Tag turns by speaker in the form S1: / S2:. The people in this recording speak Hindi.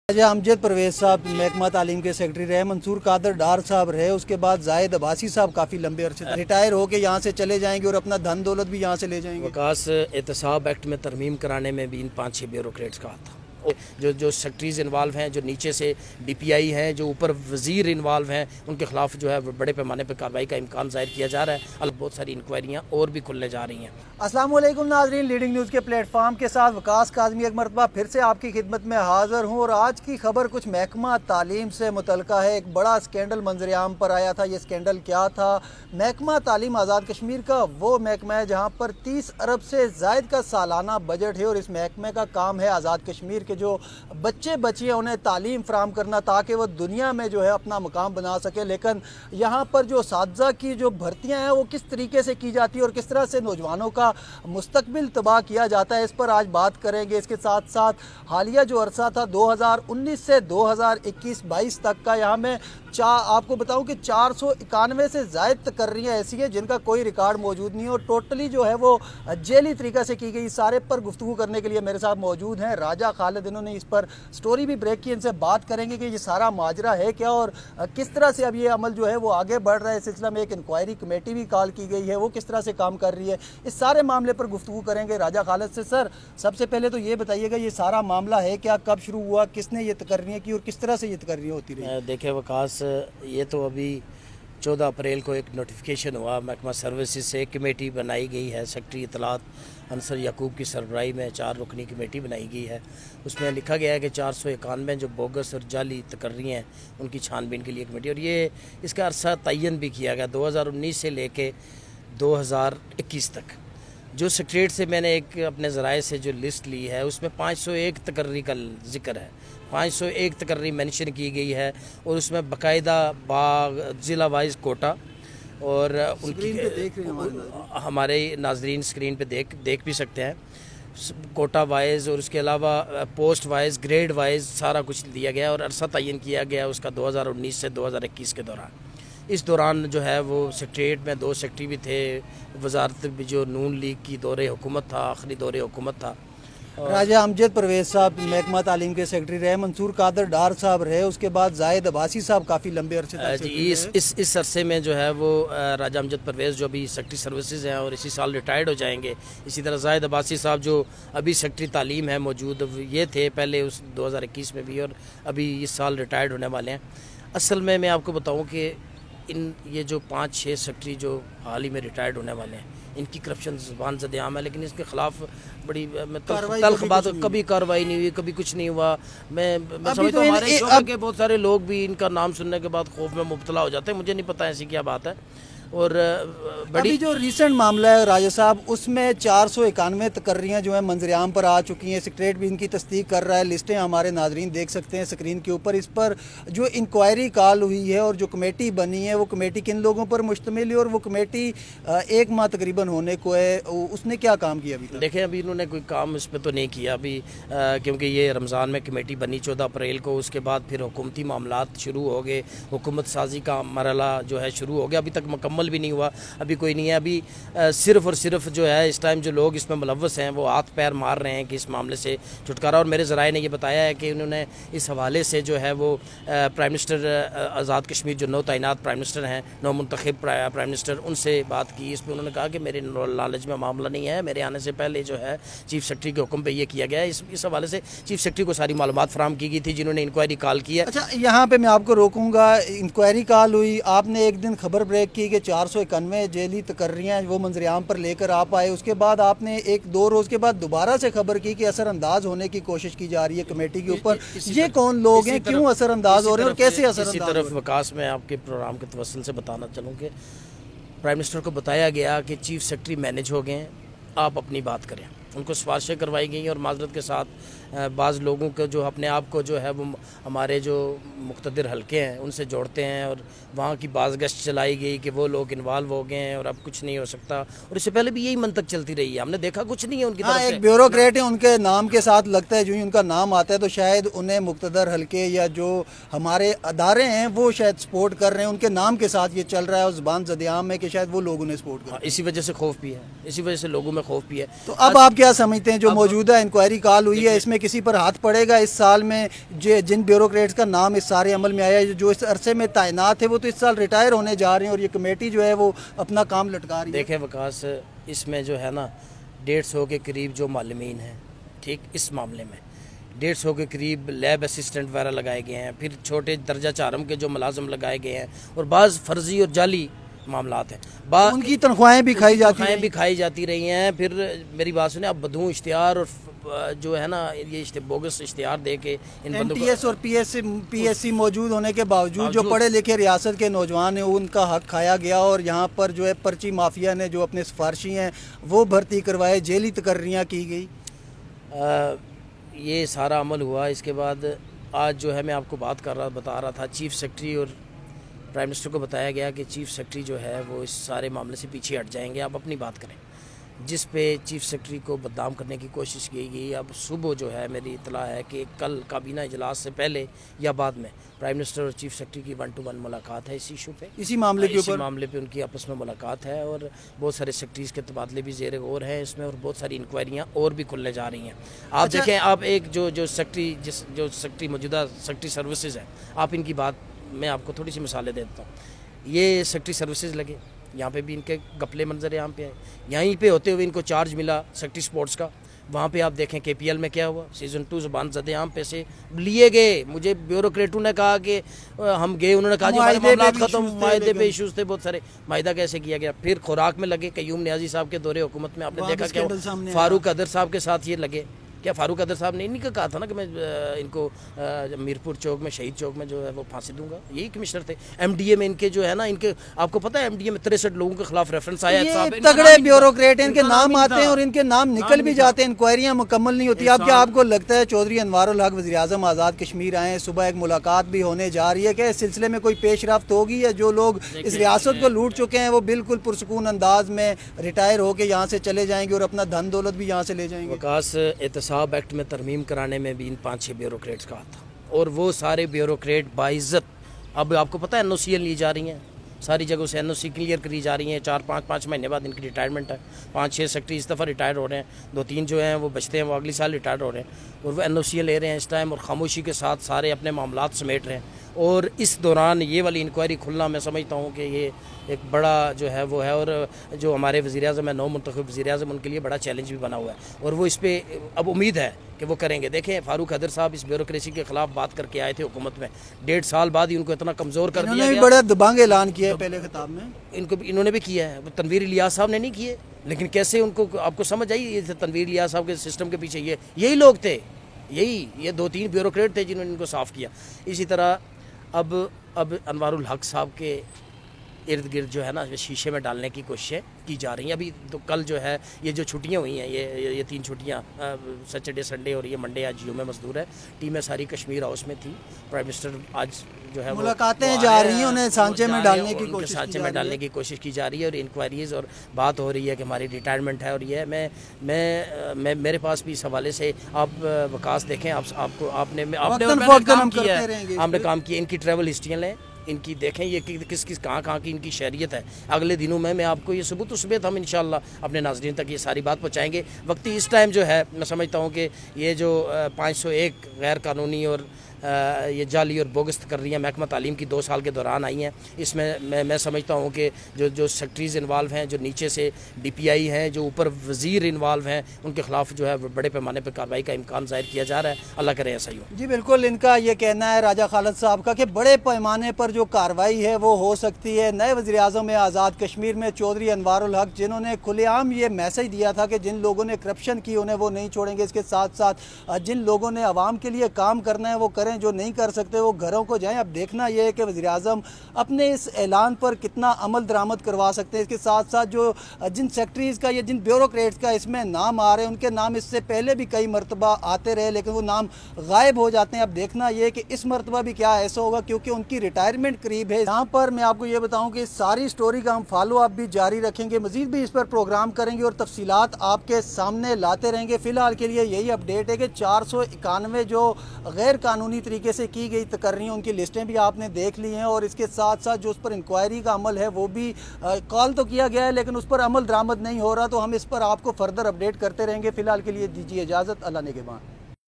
S1: राजा अमजद परवेज साहब महकमा तालीम के सेक्रेटरी रहे, मंसूर कादर डार साहब रहे, उसके बाद जाहिद अब्बासी साहब काफ़ी लंबे अरसे तक रिटायर होकर यहाँ से चले जाएंगे और अपना धन दौलत भी यहाँ से ले जाएंगे।
S2: वकास एहतसाब एक्ट में तरमीम कराने में भी इन 5-6 ब्यूरोक्रेट्स का हाथ था। जो सेक्रेटरीज इन्वॉल्व हैं, जो नीचे से DPI हैं, जो ऊपर वज़ीर इन्वॉल्व हैं, उनके खिलाफ जो है बड़े पैमाने पर कार्रवाई का इम्कान ज़ाहिर किया जा रहा है। बहुत सारी इंक्वायरियाँ और भी खुलने जा रही हैं।
S1: अस्सलाम वालेकुम नाज़रीन, लीडिंग न्यूज़ के प्लेटफार्म के साथ वकास काज़मी एक मरतबा फिर से आपकी खिदमत में हाज़िर हूँ और आज की खबर कुछ महकमा तालीम से मुतल्लिक़ा है। एक बड़ा स्कैंडल मंजर-ए-आम पर आया था। ये स्कैंडल क्या था? महकमा तालीम आज़ाद कश्मीर का वो महकमा है जहाँ पर 30 अरब से ज़ायद का सालाना बजट है और इस महकमे का काम है आज़ाद कश्मीर के जो बच्चे बच्चियाँ उन्हें तालीम फराम करना ताकि वह दुनिया में जो है अपना मुकाम बना सके। लेकिन यहाँ पर जो साथी की जो भर्तियाँ हैं वो किस तरीके से की जाती है और किस तरह से नौजवानों का मुस्तकबिल तबाह किया जाता है, इस पर आज बात करेंगे। इसके साथ साथ हालिया जो अरसा था 2019 से 2021-22 तक का, यहाँ में आपको बताऊं कि 491 से ज़ायद तकर्रियाँ ऐसी हैं जिनका कोई रिकॉर्ड मौजूद नहीं है और टोटली जो है वो जेली तरीक़े से की गई। सारे पर गुफ्तगू करने के लिए मेरे साथ मौजूद हैं राजा खालिद। इन्होंने इस पर स्टोरी भी ब्रेक की, इनसे बात करेंगे कि ये सारा माजरा है क्या और किस तरह से अब ये अमल जो है वो आगे बढ़ रहा है। इस सिलसिले में एक इंक्वायरी कमेटी भी कॉल की गई है, वो किस तरह से काम कर रही है, इस सारे मामले पर गुफ्तगू करेंगे राजा खालिद से। सर, सबसे पहले तो ये बताइएगा ये सारा मामला है क्या, कब शुरू हुआ, किसने ये तकर्रियाँ की और किस तरह से ये तकर्रियाँ होती रही?
S2: देखिए वकास, ये तो अभी 14 अप्रैल को एक नोटिफिकेशन हुआ, महकमा सर्विसेज से एक कमेटी बनाई गई है। सेक्रेटरी इतलात अंसर याकूब की सरबराही में 4 रुकनी कमेटी बनाई गई है। उसमें लिखा गया है कि 491 जो बोगस और जाली तकर्रियाँ हैं उनकी छानबीन के लिए कमेटी, और ये इसका अरसा तयन भी किया गया 2019 से लेके 2021 तक। जो सेक्रेटरीट से मैंने एक अपने ज़राए से जो लिस्ट ली है उसमें 501 तकर्री का जिक्र है, 501 तकर्री मेंशन की गई है और उसमें बाकायदा बाग ज़िला वाइज कोटा और उनकी हमारे नाजरीन स्क्रीन पे देख भी सकते हैं, कोटा वाइज और उसके अलावा पोस्ट वाइज ग्रेड वाइज सारा कुछ दिया गया और अरसा तयन किया गया उसका 2019 से 2021 के दौरान। इस दौरान जो है वो सेक्रेटरीट में 2 सेक्रेटरी भी थे, वजारत भी जो नून लीग की दौरे हुकूमत था, आखिरी दौरे हुकूमत था।
S1: राजा अमजद परवेज साहब महकमा तालीम के सेक्रेटरी रहे, मंसूर कादर डार साहब रहे, उसके बाद जाहिद अब्बासी साहब काफ़ी लंबे अरसे तक
S2: इस अरसे में जो है वो राजा अमजद परवेज जो अभी सेक्रेटरी सर्विसेज हैं और इसी साल रिटायर्ड हो जाएंगे। इसी तरह जाहिद अब्बासी साहब जो अभी सेक्रेटरी तालीम है मौजूद, ये थे पहले उस 2021 में भी और अभी इस साल रिटायर्ड होने वाले हैं। असल में मैं आपको बताऊँ कि ये जो 5-6 सेक्रेटरी जो हाल ही में रिटायर्ड होने वाले हैं, इनकी करप्शन ज़बान ज़द-ए-आम है, लेकिन इसके खिलाफ बड़ी तल्ख बात, कभी कार्रवाई नहीं हुई, कभी कुछ नहीं हुआ। मैं समझता हूँ हमारे शोबे के बहुत सारे लोग भी इनका नाम सुनने के बाद खौफ में मुब्तला हो जाते हैं। मुझे नहीं पता ऐसी क्या बात है। और
S1: अभी जो रिसेंट मामला है राजा साहब, उसमें 491 तकर्रियाँ जो है मंजर-ए-आम पर आ चुकी हैं। सेक्रेटरीट भी इनकी तस्दीक कर रहा है, लिस्टें हमारे नाजरीन देख सकते हैं स्क्रीन के ऊपर। इस पर जो इंक्वायरी कॉल हुई है और जो कमेटी बनी है वो कमेटी किन लोगों पर मुश्तमिल है और वो कमेटी 1 माह तकरीबन होने को है, उसने क्या काम किया अभी तक?
S2: देखें, अभी इन्होंने कोई काम इस पर तो नहीं किया अभी, क्योंकि ये रमज़ान में कमेटी बनी 14 अप्रैल को, उसके बाद फिर हुकूमती मामलात शुरू हो गए, हुकूमत साजी का मरहला जो है शुरू हो गया, अभी तक मुकम्मल भी नहीं हुआ, अभी कोई नहीं है। अभी सिर्फ और सिर्फ जो है इस टाइम जो लोग इसमें मुलव्वस हैं वो हाथ पैर मार रहे हैं कि इस मामले से छुटकारा, और मेरे ज़राए ने ये बताया है कि उन्होंने इस हवाले से जो है वो प्राइम मिनिस्टर आज़ाद कश्मीर जो नौ तैनात प्राइम मिनिस्टर हैं, नौ मुंतखब प्राइम मिनिस्टर, उनसे बात की। इसमें उन्होंने कहा कि मेरे नॉलेज में मामला नहीं है, मेरे आने से पहले जो है चीफ सेक्रेटरी के हुक्म पर यह किया गया है। इस हवाले से चीफ सेक्रेटरी को सारी मालूमात फराहम की गई थी जिन्होंने इंक्वायरी कॉल की है।
S1: अच्छा, यहाँ पर मैं आपको रोकूँगा। इंक्वायरी कॉल हुई, आपने एक दिन खबर ब्रेक की कि 491 जेली तकर्रियाँ वो मंजर-ए-आम पर लेकर आप आए, उसके बाद आपने 1-2 रोज़ के बाद दोबारा से खबर की कि असरअंदाज होने की कोशिश की जा रही है कमेटी के ऊपर। ये कौन लोग हैं, क्यों असरअंदाज हो रहे हैं और कैसे असरअंदाज हो रहे हैं?
S2: वकास में आपके प्रोग्राम के तवस्सुल से बताना चलूँ कि प्राइम मिनिस्टर को बताया गया कि चीफ सेक्रेटरी मैनेज हो गए, आप अपनी बात करें। उनको सिफारिशें करवाई गई और माजरत के साथ बाज़ लोगों को जो अपने आप को जो है वो हमारे जो मुक़्तदिर हल्के हैं उनसे जोड़ते हैं और वहाँ की बाज़गश्त चलाई गई कि वो लोग इन्वॉल्व हो गए हैं और अब कुछ नहीं हो सकता। और इससे पहले भी यही मंतक चलती रही है, हमने देखा कुछ नहीं है उनकी तरफ से।
S1: एक ब्यूरोक्रेट है, उनके नाम के साथ लगता है जो ही उनका नाम आता है तो शायद उन्हें मुक़्तदर हल्के या जो हमारे अदारे हैं वो शायद सपोर्ट कर रहे हैं, उनके नाम के साथ ये चल रहा है और ज़बान ज़द-ए-आम है कि शायद वो लोग उन्हें सपोर्ट कर रहे हैं।
S2: इसी वजह से खौफ भी है, इसी वजह से लोगों में खौफ भी है।
S1: तो अब आप क्या समझते हैं जो मौजूदा इंक्वायरी कॉल हुई है इसमें में किसी पर हाथ पड़ेगा इस साल में? जिन ब्यूरोक्रेट्स का नाम इस सारे अमल में आया है, जो इस अरसे में तैनात है, वो तो इस साल रिटायर होने जा रहे हैं और ये कमेटी जो है वो अपना काम लटका रही है।
S2: देखें विकास, इसमें जो है ना 150 के करीब जो मालूमीन हैं, ठीक, इस मामले में 150 के करीब लैब असिस्टेंट वगैरह लगाए गए हैं, फिर छोटे दर्जा चारम के जो मुलाजम लगाए गए हैं, और बाज़ फर्जी और जाली मामलात हैं,
S1: उनकी तनख्वाहें भी खाई जाती
S2: रही हैं। फिर मेरी बात सुने, अब बदू इश्तिहार और जो है ना ये बोगस इश्तिहार दे के इन बंदों
S1: NTS और PSC मौजूद होने के बावजूद जो पढ़े लिखे रियासत के नौजवान हैं उनका हक खाया गया, और यहाँ पर जो है पर्ची माफिया ने जो अपने सिफारशी हैं वो भर्ती करवाए, जेली तकर्रियाँ की गई।
S2: ये सारा अमल हुआ। इसके बाद आज जो है मैं आपको बता रहा था, चीफ सेक्रेटरी और प्राइम मिनिस्टर को बताया गया कि चीफ सेक्रेटरी जो है वो इस सारे मामले से पीछे हट जाएंगे, आप अपनी बात करें। जिस पे चीफ सेक्रेटरी को बदनाम करने की कोशिश की गई, अब सुबह जो है मेरी इतला है कि कल काबीना इजलास से पहले या बाद में प्राइम मिनिस्टर और चीफ सेक्रेटरी की 1-to-1 मुलाकात है इस इशू पे,
S1: इसी मामले पे
S2: उनकी आपस में मुलाकात है, और बहुत सारे सेक्रेटरीज के तबादले भी ज़ेर गौर हैं इसमें, और बहुत सारी इंक्वायरियाँ और भी खुलने जा रही हैं। आप देखें, आप एक जो सेक्रेटरी मौजूदा सेक्रेटरी सर्विसेज है, आप इनकी बात मैं आपको थोड़ी सी मिसालें देता हूँ। ये सेक्रेटरी सर्विसेज लगे, यहाँ पे भी इनके गपले मंजर यहाँ पे आए, यहीं पे होते हुए इनको चार्ज मिला सेक्रेटरी स्पोर्ट्स का, वहाँ पे आप देखें KPL में क्या हुआ, सीज़न 2 ज़बान ज़दे आम पैसे लिए गए। मुझे ब्यूरोक्रेटों ने कहा कि हम गए, उन्होंने कहा जी हमारे मामला ख़त्म, मायदे पे इशूज़ थे बहुत सारे, मायदा कैसे किया गया। फिर खुराक में लगे, कयूम नियाजी साहब के दौरे हुकूमत में आपने देखा क्या, फारूक अदर साहब के साथ ये लगे। क्या फारूक अदर साहब ने इन्हीं का कहा था ना कि मैं इनको मीरपुर चौक में, शहीद चौक में जो है वो फांसी दूंगा, यही कमिश्नर थे। MDA में इनके जो है ना, इनके आपको पता है MDA में 63 लोगों के खिलाफ रेफरेंस आया है।
S1: तगड़े ब्यूरोक्रेट इनके नाम आते हैं और इनके नाम निकल भी जाते हैं, इंक्वायरियां मुकम्मल नहीं होती। अब क्या आपको लगता है चौधरी अनवारुल हक वज़ीर आज़म आज़ाद कश्मीर आए, सुबह एक मुलाकात भी होने जा रही है, क्या इस सिलसिले में कोई पेशरफ्त होगी, या जो लोग इस रियासत को लूट चुके हैं वो बिल्कुल पुरसुकून अंदाज में रिटायर होकर यहाँ से चले जाएंगे और अपना धन दौलत भी यहाँ से ले जाएंगे?
S2: विकास, एहतसाब एक्ट में तरमीम कराने में भी इन 5-6 ब्यूरोक्रेट्स का था, और वो सारे ब्यूरोक्रेट बाइज्जत, अब आपको पता है NOC ली जा रही हैं, सारी जगहों से NOC क्लियर करी जा रही हैं। 4-5 महीने बाद इनकी रिटायरमेंट है। 5-6 सेक्रेटरी इस दफ़ा रिटायर हो रहे हैं, 2-3 जो हैं वो बचते हैं, वो अगले साल रिटायर हो रहे हैं, और वो NOC ले रहे हैं इस टाइम, और खामोशी के साथ सारे अपने मामलात समेट रहे हैं। और इस दौरान ये वाली इंक्वायरी खुलना, मैं समझता हूँ कि ये एक बड़ा जो है वो है, और जो हमारे वज़ीर आज़म है, नौ मुंतखब वज़ीर आज़म, उनके लिए बड़ा चैलेंज भी बना हुआ है, और वो इस पर अब उम्मीद है कि वो करेंगे। देखें, फारूक अदर साहब इस ब्यूरोक्रेसी के खिलाफ बात करके आए थे हुकूमत में, 1.5 साल बाद ही उनको इतना कमज़ोर कर दिया गया।
S1: बड़ा दबंग ऐलान किया है पहले खिताब में,
S2: इन्होंने भी किया है, तनवीर इलियास साहब ने नहीं किए, लेकिन कैसे उनको, आपको समझ आई, ये तनवीर इलियास साहब के सिस्टम के पीछे यही लोग थे, ये 2-3 ब्यूरोक्रेट थे जिन्होंने इनको साफ़ किया। इसी तरह अब अनवारुल हक साहब के इर्द गिर्द जो है ना शीशे में डालने की कोशिशें की जा रही हैं। अभी तो कल जो है ये जो छुट्टियां हुई हैं, ये 3 छुट्टियां, सैटरडे संडे और ये मंडे, आज जुम्मे मजदूर है, टीमें सारी कश्मीर हाउस में थी। प्राइम मिनिस्टर आज जो है
S1: मुलाकातें जा रही हैं, उन्हें सांचे में डालने की
S2: कोशिश की जा रही है, और इंक्वायरीज और बात हो रही है कि हमारी रिटायरमेंट है। और ये मैं मेरे पास भी इस हवाले से, आप विकास देखें, आपने काम किया, इनकी ट्रैवल हिस्ट्रियाँ लें, इनकी देखें, ये किस कहाँ की इनकी शहरियत है। अगले दिनों में मैं आपको ये सुबह हम इंशाल्लाह अपने नाज़रीन तक ये सारी बात पहुँचाएँगे। वक्ती इस टाइम जो है मैं समझता हूँ कि ये जो 501 गैर कानूनी और ये जाली और बोगस कर रही हैं महकमा तालीम की 2 साल के दौरान आई हैं, इसमें मैं समझता हूँ कि जो सेक्रेटरीज़ इन्वॉल्व हैं, जो नीचे से DPI हैं, जो ऊपर वज़ीर इन्वॉल्व हैं, उनके खिलाफ जो है बड़े पैमाने पर कार्रवाई का इम्कान ज़ाहिर किया जा रहा है। अल्लाह करे ऐसा ही हो।
S1: जी बिल्कुल, इनका ये कहना है राजा खालिद साहब का कि बड़े पैमाने पर जो कार्रवाई है वो हो सकती है। नए वज़ीर आज़म आज़ाद कश्मीर में चौधरी अनवारुल हक, जिन्होंने खुलेआम ये मैसेज दिया था कि जिन लोगों ने करप्शन की उन्हें वो नहीं छोड़ेंगे, इसके साथ साथ जिन लोगों ने आवाम के लिए काम करना है वो करें, जो नहीं कर सकते वो घरों को जाएं। अब देखना यह है कि वज़ीर आज़म अपने इस ऐलान पर कितना अमल दरामद करवा सकते हैं। इसके साथ साथ जो जिन सेक्रेटरीज़ का या जिन ब्यूरोक्रेट्स का इसमें नाम आ रहे हैं, उनके नाम इससे पहले भी कई मरतबा आते रहे, लेकिन वो नाम गायब हो जाते हैं। अब देखना यह कि इस मरतबा भी क्या ऐसा होगा, क्योंकि उनकी रिटायरमेंट करीब है। यहाँ पर मैं आपको ये बताऊँ कि इस सारी स्टोरी का हम फॉलो अप भी जारी रखेंगे, मज़ीद भी इस पर प्रोग्राम करेंगे और तफसीलात आपके सामने लाते रहेंगे। फ़िलहाल के लिए यही अपडेट है कि 491 जो गैर कानूनी तरीके से की गई तकर्रियाँ, उनकी लिस्टें भी आपने देख ली हैं, और इसके साथ साथ जो उस पर इंक्वायरी का अमल है वो भी कॉल तो किया गया है, लेकिन उस पर अमल दरामद नहीं हो रहा। तो हम इस पर आपको फर्दर अपडेट करते रहेंगे। फ़िलहाल के लिए दीजिए इजाज़त। अल्लाह ने के बाद।